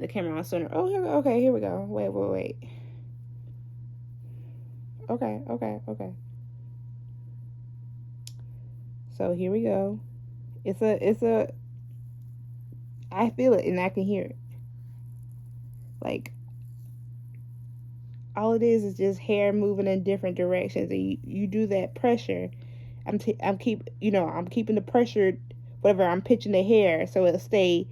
the camera on sooner. Oh, okay, here we go. Wait. Okay. So here we go. It's a. I feel it and I can hear it. Like all it is just hair moving in different directions, and you do that pressure. I'm keeping the pressure, whatever I'm pitching the hair, so it'll stay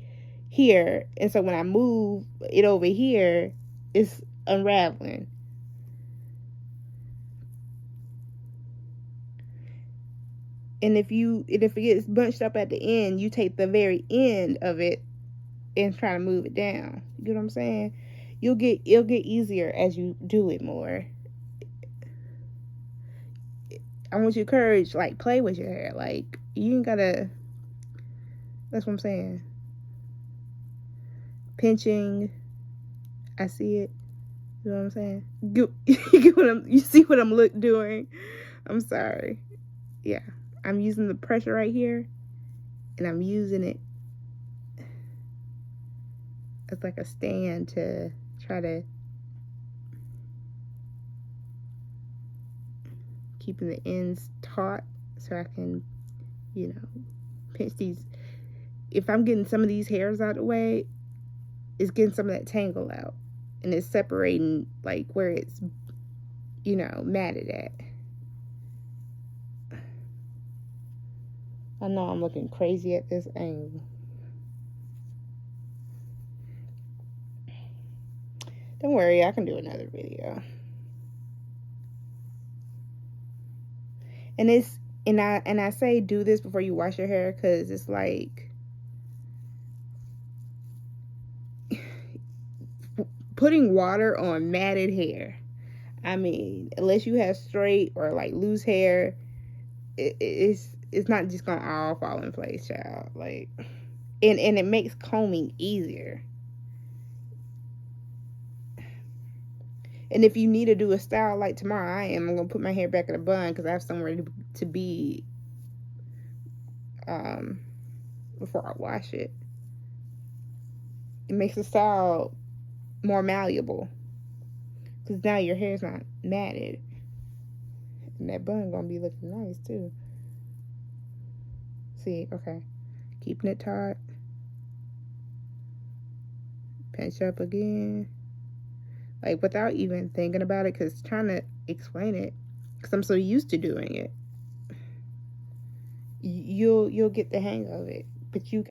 here, and so when I move it over here, it's unraveling. And if it gets bunched up at the end, you take the very end of it and try to move it down. You know what I'm saying? It'll get easier as you do it more. I want you to encourage, like, play with your hair. Like, you ain't gotta. That's what I'm saying. Pinching. I see it. You know what I'm saying? You see what I'm doing? I'm sorry. Yeah. I'm using the pressure right here, and I'm using it as like a stand to try to keeping the ends taut so I can, pinch these. If I'm getting some of these hairs out of the way, it's getting some of that tangle out, and it's separating like where it's, matted at. I know I'm looking crazy at this angle. Don't worry, I can do another video. And I say do this before you wash your hair, because it's like putting water on matted hair. I mean, unless you have straight or like loose hair, it's not just gonna all fall in place, child. Like, and it makes combing easier. And if you need to do a style like tomorrow, I'm gonna put my hair back in a bun because I have somewhere to be before I wash it. It makes the style more malleable because now your hair's not matted, and that bun gonna be looking nice too. See, okay, keeping it taut. Pinch up again, like without even thinking about it, because trying to explain it, because I'm so used to doing it, you'll get the hang of it. But you